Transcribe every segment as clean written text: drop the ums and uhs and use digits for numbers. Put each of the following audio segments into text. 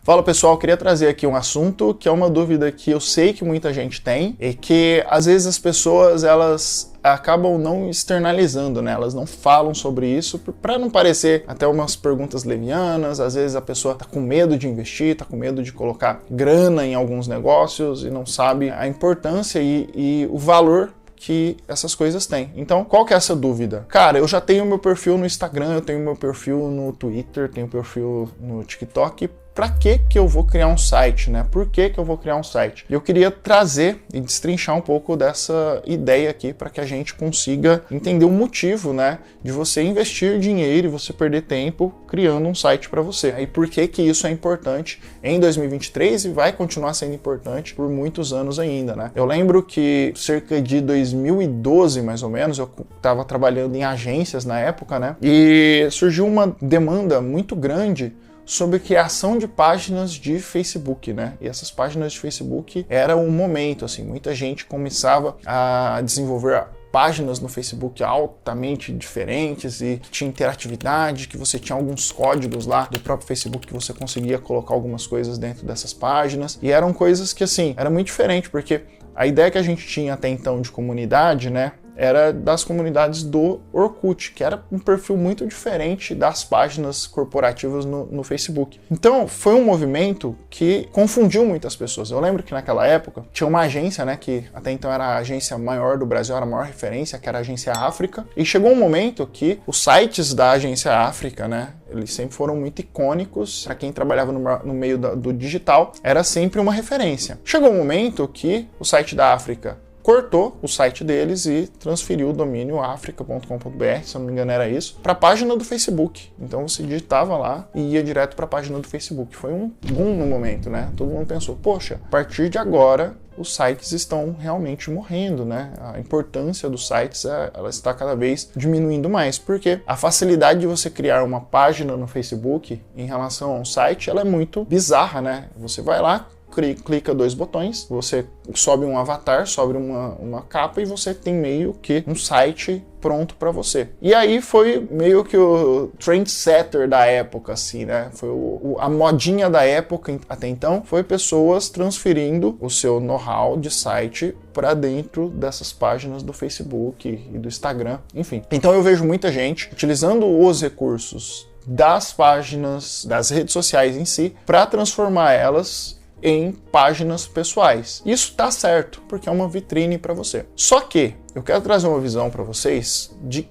Fala pessoal, queria trazer aqui um assunto que é uma dúvida que eu sei que muita gente tem e que às vezes as pessoas elas acabam não externalizando, né? Elas não falam sobre isso para não parecer até umas perguntas levianas. Às vezes a pessoa tá com medo de investir, tá com medo de colocar grana em alguns negócios e não sabe a importância e o valor que essas coisas têm. Então, qual que é essa dúvida? Cara, eu já tenho meu perfil no Instagram, eu tenho meu perfil no Twitter, tenho perfil no TikTok. Para que eu vou criar um site, né? Por que eu vou criar um site? Eu queria trazer e destrinchar um pouco dessa ideia aqui para que a gente consiga entender o motivo, né, de você investir dinheiro e você perder tempo criando um site para você. E por que isso é importante em 2023 e vai continuar sendo importante por muitos anos ainda, né? Eu lembro que cerca de 2012, mais ou menos, eu estava trabalhando em agências na época, né? E surgiu uma demanda muito grande sobre criação de páginas de Facebook, né? E essas páginas de Facebook era um momento, assim, muita gente começava a desenvolver páginas no Facebook altamente diferentes e que tinha interatividade, que você tinha alguns códigos lá do próprio Facebook que você conseguia colocar algumas coisas dentro dessas páginas. E eram coisas que, assim, era muito diferente, porque a ideia que a gente tinha até então de comunidade, né, era das comunidades do Orkut, que era um perfil muito diferente das páginas corporativas no Facebook. Então, foi um movimento que confundiu muitas pessoas. Eu lembro que naquela época tinha uma agência, né, que até então era a agência maior do Brasil, era a maior referência, que era a Agência África, e chegou um momento que os sites da Agência África, né, eles sempre foram muito icônicos. Para quem trabalhava no meio do digital, era sempre uma referência. Chegou um momento que o site da África cortou o site deles e transferiu o domínio africa.com.br, se eu não me engano era isso, para a página do Facebook. Então você digitava lá e ia direto para a página do Facebook. Foi um boom no momento, né? Todo mundo pensou, poxa, a partir de agora os sites estão realmente morrendo, né? A importância dos sites ela está cada vez diminuindo mais, porque a facilidade de você criar uma página no Facebook em relação a um site, ela é muito bizarra, né? Você vai lá, clica dois botões, você sobe um avatar, sobe uma capa e você tem meio que um site pronto para você. E aí foi meio que o trendsetter da época, assim, né? Foi a modinha da época até então, foi pessoas transferindo o seu know-how de site para dentro dessas páginas do Facebook e do Instagram, enfim. Então eu vejo muita gente utilizando os recursos das páginas, das redes sociais em si, para transformar elas em páginas pessoais. Isso tá certo, porque é uma vitrine para você. Só que eu quero trazer uma visão para vocês de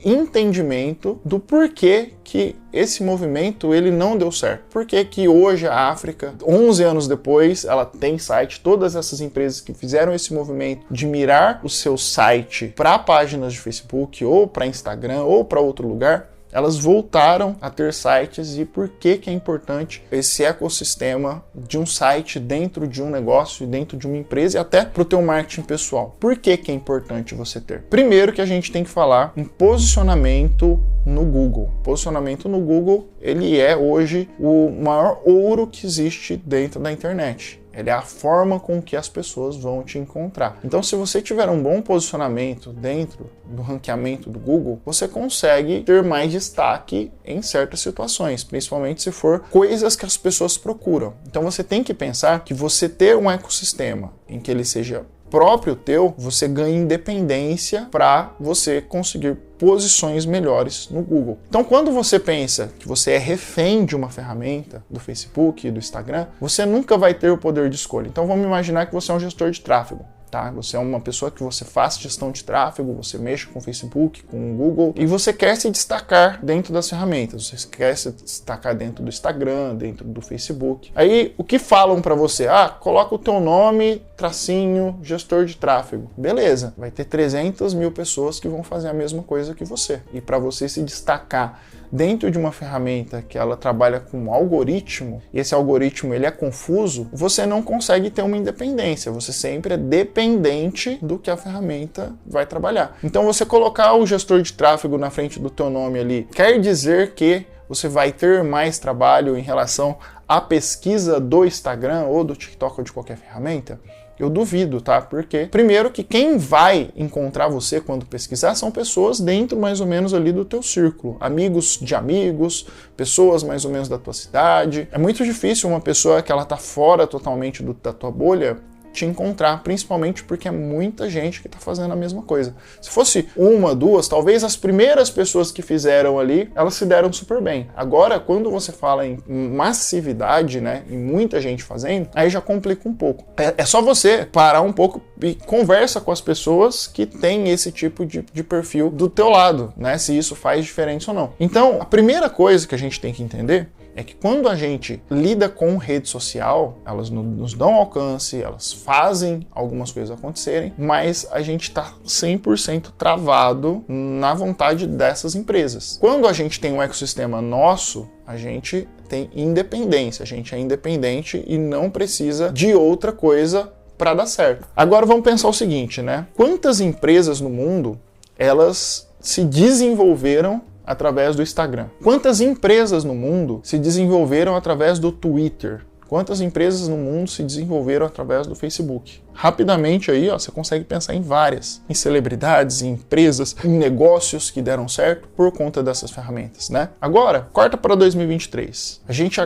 entendimento do porquê que esse movimento ele não deu certo. Por que hoje a África, 11 anos depois, ela tem site, todas essas empresas que fizeram esse movimento de mirar o seu site para páginas de Facebook ou para Instagram ou para outro lugar, elas voltaram a ter sites. E por que é importante esse ecossistema de um site dentro de um negócio, dentro de uma empresa e até para o teu marketing pessoal? Por que é importante você ter? Primeiro que a gente tem que falar em posicionamento no Google. Posicionamento no Google, ele é hoje o maior ouro que existe dentro da internet. Ele é a forma com que as pessoas vão te encontrar. Então, se você tiver um bom posicionamento dentro do ranqueamento do Google, você consegue ter mais destaque em certas situações, principalmente se for coisas que as pessoas procuram. Então, você tem que pensar que você ter um ecossistema em que ele seja próprio teu, você ganha independência para você conseguir posições melhores no Google. Então, quando você pensa que você é refém de uma ferramenta do Facebook e do Instagram, você nunca vai ter o poder de escolha. Então, vamos imaginar que você é um gestor de tráfego. Tá? Você é uma pessoa que você faz gestão de tráfego, você mexe com o Facebook, com o Google e você quer se destacar dentro das ferramentas, você quer se destacar dentro do Instagram, dentro do Facebook. Aí, o que falam para você? Coloca o teu nome, tracinho, gestor de tráfego. Beleza, vai ter 300 mil pessoas que vão fazer a mesma coisa que você. E para você se destacar dentro de uma ferramenta que ela trabalha com um algoritmo, e esse algoritmo ele é confuso, você não consegue ter uma independência, você sempre é dependente do que a ferramenta vai trabalhar. Então você colocar o gestor de tráfego na frente do teu nome ali, quer dizer que você vai ter mais trabalho em relação à pesquisa do Instagram ou do TikTok ou de qualquer ferramenta? Eu duvido, tá? Porque, primeiro, que quem vai encontrar você quando pesquisar são pessoas dentro mais ou menos ali do teu círculo. Amigos de amigos, pessoas mais ou menos da tua cidade. É muito difícil uma pessoa que ela tá fora totalmente da tua bolha te encontrar, principalmente porque é muita gente que está fazendo a mesma coisa. Se fosse uma, duas, talvez as primeiras pessoas que fizeram ali, elas se deram super bem. Agora, quando você fala em massividade, né, em muita gente fazendo, aí já complica um pouco. É só você parar um pouco e conversa com as pessoas que têm esse tipo de perfil do teu lado, né, se isso faz diferença ou não. Então, a primeira coisa que a gente tem que entender é que quando a gente lida com rede social, elas nos dão alcance, elas fazem algumas coisas acontecerem, mas a gente está 100% travado na vontade dessas empresas. Quando a gente tem um ecossistema nosso, a gente tem independência, a gente é independente e não precisa de outra coisa para dar certo. Agora vamos pensar o seguinte, né? Quantas empresas no mundo, elas se desenvolveram através do Instagram? Quantas empresas no mundo se desenvolveram através do Twitter? Quantas empresas no mundo se desenvolveram através do Facebook? Rapidamente aí, ó, você consegue pensar em várias. Em celebridades, em empresas, em negócios que deram certo por conta dessas ferramentas, né? Agora, corta para 2023. A gente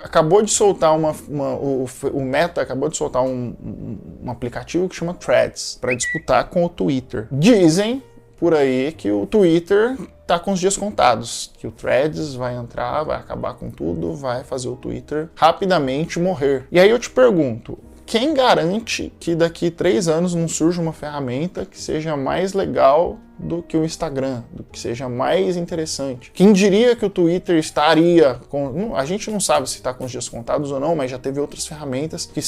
acabou de soltar o Meta acabou de soltar um aplicativo que chama Threads para disputar com o Twitter. Dizem por aí que o Twitter tá com os dias contados, que o Threads vai entrar, vai acabar com tudo, vai fazer o Twitter rapidamente morrer. E aí eu te pergunto, quem garante que daqui 3 anos não surja uma ferramenta que seja mais legal do que o Instagram, do que seja mais interessante? Quem diria que o Twitter estaria com... A gente não sabe se está com os dias contados ou não, mas já teve outras ferramentas que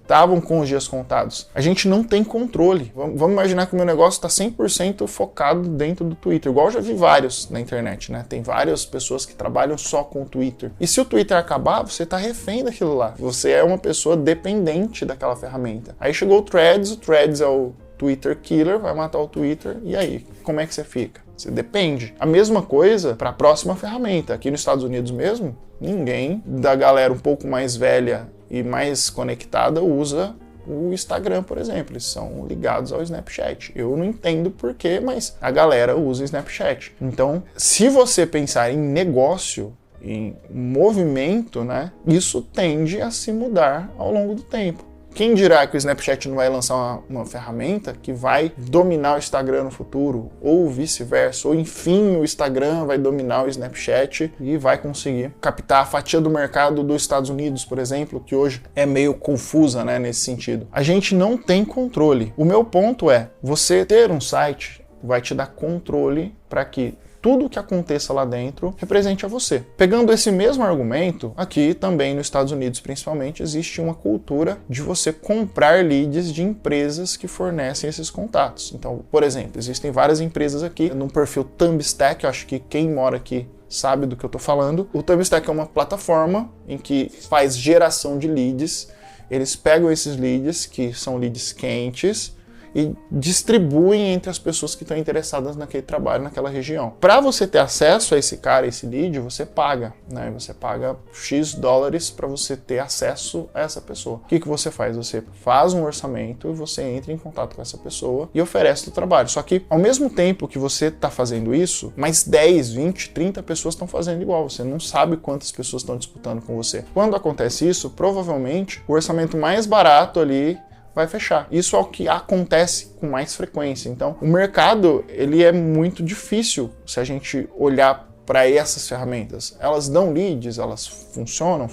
estavam com os dias contados. A gente não tem controle. Vamos imaginar que o meu negócio está 100% focado dentro do Twitter, igual eu já vi vários na internet, né? Tem várias pessoas que trabalham só com o Twitter. E se o Twitter acabar, você está refém daquilo lá. Você é uma pessoa dependente daquela ferramenta. Aí chegou o Threads é o Twitter killer, vai matar o Twitter, e aí? Como é que você fica? Você depende. A mesma coisa para a próxima ferramenta. Aqui nos Estados Unidos mesmo, ninguém da galera um pouco mais velha e mais conectada usa o Instagram, por exemplo. Eles são ligados ao Snapchat. Eu não entendo porquê, mas a galera usa o Snapchat. Então, se você pensar em negócio, em movimento, né, isso tende a se mudar ao longo do tempo. Quem dirá que o Snapchat não vai lançar uma ferramenta que vai dominar o Instagram no futuro, ou vice-versa, ou enfim o Instagram vai dominar o Snapchat e vai conseguir captar a fatia do mercado dos Estados Unidos, por exemplo, que hoje é meio confusa, né, nesse sentido. A gente não tem controle. O meu ponto é, você ter um site vai te dar controle para que tudo que aconteça lá dentro represente a você. Pegando esse mesmo argumento, aqui também nos Estados Unidos principalmente, existe uma cultura de você comprar leads de empresas que fornecem esses contatos. Então, por exemplo, existem várias empresas aqui no perfil Thumbstack, eu acho que quem mora aqui sabe do que eu estou falando. O Thumbstack é uma plataforma em que faz geração de leads. Eles pegam esses leads, que são leads quentes, e distribuem entre as pessoas que estão interessadas naquele trabalho, naquela região. Para você ter acesso a esse cara, esse lead, você paga, né? Você paga X dólares para você ter acesso a essa pessoa. O que você faz? Você faz um orçamento e você entra em contato com essa pessoa e oferece o trabalho. Só que, ao mesmo tempo que você está fazendo isso, mais 10, 20, 30 pessoas estão fazendo igual. Você não sabe quantas pessoas estão disputando com você. Quando acontece isso, provavelmente, o orçamento mais barato ali vai fechar. Isso é o que acontece com mais frequência. Então, o mercado, ele é muito difícil se a gente olhar para essas ferramentas. Elas dão leads, elas funcionam.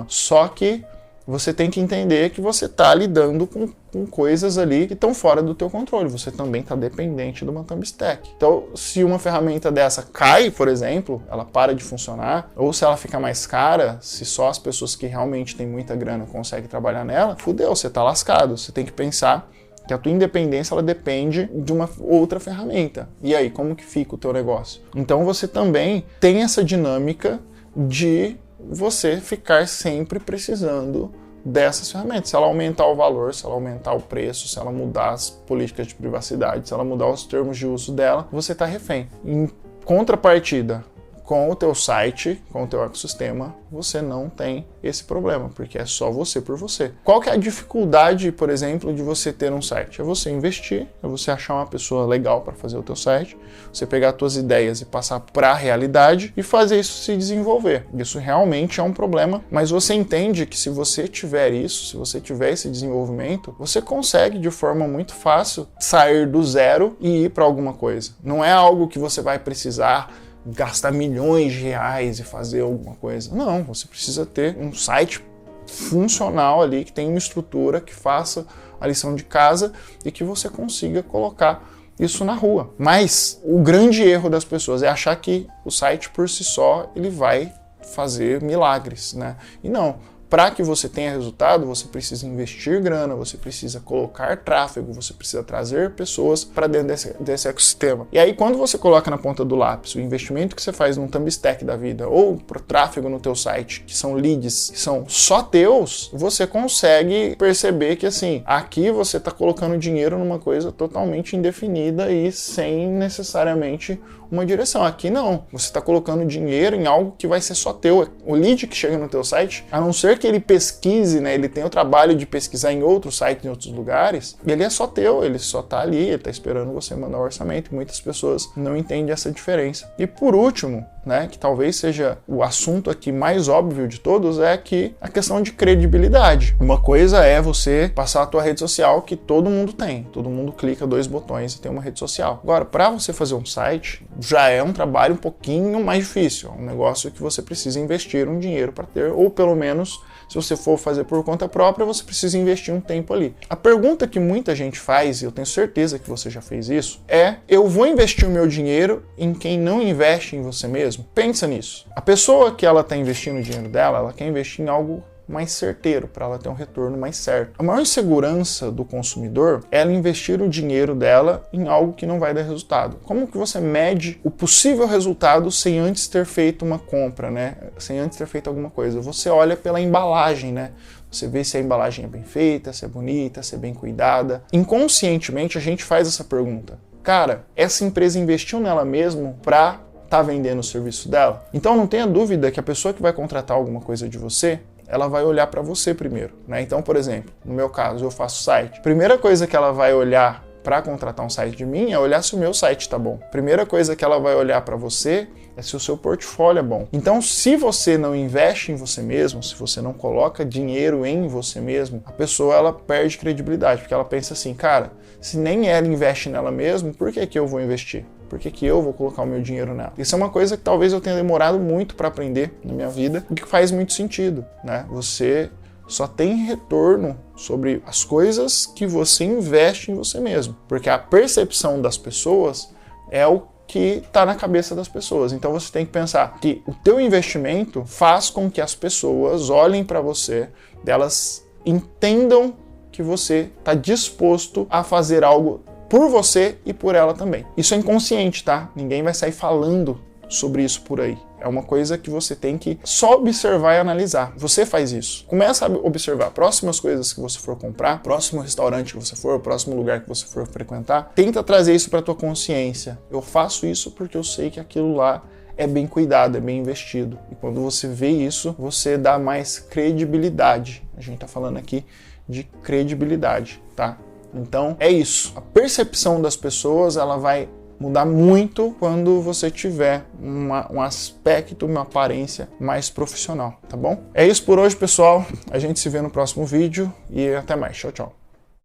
Só que você tem que entender que você está lidando com coisas ali que estão fora do teu controle. Você também está dependente de uma Thumbstack. Então, se uma ferramenta dessa cai, por exemplo, ela para de funcionar, ou se ela fica mais cara, se só as pessoas que realmente têm muita grana conseguem trabalhar nela, fudeu, você está lascado. Você tem que pensar que a tua independência ela depende de uma outra ferramenta. E aí, como que fica o teu negócio? Então, você também tem essa dinâmica de você ficar sempre precisando dessas ferramentas. Se ela aumentar o valor, se ela aumentar o preço, se ela mudar as políticas de privacidade, se ela mudar os termos de uso dela, você está refém. Em contrapartida, com o teu site, com o teu ecossistema, você não tem esse problema, porque é só você por você. Qual que é a dificuldade, por exemplo, de você ter um site? É você investir, é você achar uma pessoa legal para fazer o teu site, você pegar as tuas ideias e passar para a realidade e fazer isso se desenvolver. Isso realmente é um problema, mas você entende que se você tiver isso, se você tiver esse desenvolvimento, você consegue de forma muito fácil sair do zero e ir para alguma coisa. Não é algo que você vai precisar gastar milhões de reais e fazer alguma coisa. Não, você precisa ter um site funcional ali, que tem uma estrutura, que faça a lição de casa e que você consiga colocar isso na rua. Mas o grande erro das pessoas é achar que o site por si só ele vai fazer milagres, né? E não. Para que você tenha resultado, você precisa investir grana, você precisa colocar tráfego, você precisa trazer pessoas para dentro desse ecossistema. E aí, quando você coloca na ponta do lápis o investimento que você faz num Thumbstack da vida ou para tráfego no teu site, que são leads, que são só teus, você consegue perceber que assim, aqui você está colocando dinheiro numa coisa totalmente indefinida e sem necessariamente uma direção. Aqui não, você está colocando dinheiro em algo que vai ser só teu. O lead que chega no teu site, a não ser que ele pesquise, né, ele tem o trabalho de pesquisar em outros sites, em outros lugares, e ele é só teu, ele só tá ali, ele tá esperando você mandar o orçamento, e muitas pessoas não entendem essa diferença. E por último, né, que talvez seja o assunto aqui mais óbvio de todos, é que a questão de credibilidade. Uma coisa é você passar a tua rede social que todo mundo tem, todo mundo clica 2 botões e tem uma rede social. Agora, para você fazer um site, já é um trabalho um pouquinho mais difícil, é um negócio que você precisa investir um dinheiro para ter, ou pelo menos, se você for fazer por conta própria, você precisa investir um tempo ali. A pergunta que muita gente faz, e eu tenho certeza que você já fez isso, é: eu vou investir o meu dinheiro em quem não investe em você mesmo? Pensa nisso. A pessoa que ela está investindo o dinheiro dela, ela quer investir em algo mais certeiro, para ela ter um retorno mais certo. A maior insegurança do consumidor é ela investir o dinheiro dela em algo que não vai dar resultado. Como que você mede o possível resultado sem antes ter feito uma compra, né? Sem antes ter feito alguma coisa? Você olha pela embalagem, né? Você vê se a embalagem é bem feita, se é bonita, se é bem cuidada. Inconscientemente a gente faz essa pergunta. Cara, essa empresa investiu nela mesmo para tá vendendo o serviço dela? Então não tenha dúvida que a pessoa que vai contratar alguma coisa de você, ela vai olhar para você primeiro, né? Então, por exemplo, no meu caso, eu faço site. Primeira coisa que ela vai olhar para contratar um site de mim é olhar se o meu site tá bom. Primeira coisa que ela vai olhar para você é se o seu portfólio é bom. Então, se você não investe em você mesmo, se você não coloca dinheiro em você mesmo, a pessoa ela perde credibilidade, porque ela pensa assim, cara, se nem ela investe nela mesmo, por que eu vou investir? Por que eu vou colocar o meu dinheiro nela? Isso é uma coisa que talvez eu tenha demorado muito para aprender na minha vida, e que faz muito sentido, né? Você só tem retorno sobre as coisas que você investe em você mesmo, porque a percepção das pessoas é o que está na cabeça das pessoas. Então você tem que pensar que o teu investimento faz com que as pessoas olhem para você, elas entendam que você está disposto a fazer algo por você e por ela também. Isso é inconsciente, tá? Ninguém vai sair falando sobre isso por aí. É uma coisa que você tem que só observar e analisar. Você faz isso. Começa a observar próximas coisas que você for comprar, próximo restaurante que você for, próximo lugar que você for frequentar. Tenta trazer isso para tua consciência. Eu faço isso porque eu sei que aquilo lá é bem cuidado, é bem investido. E quando você vê isso, você dá mais credibilidade. A gente tá falando aqui de credibilidade, tá? Então é isso. A percepção das pessoas ela vai mudar muito quando você tiver um aspecto, uma aparência mais profissional, tá bom? É isso por hoje, pessoal. A gente se vê no próximo vídeo e até mais. Tchau, tchau.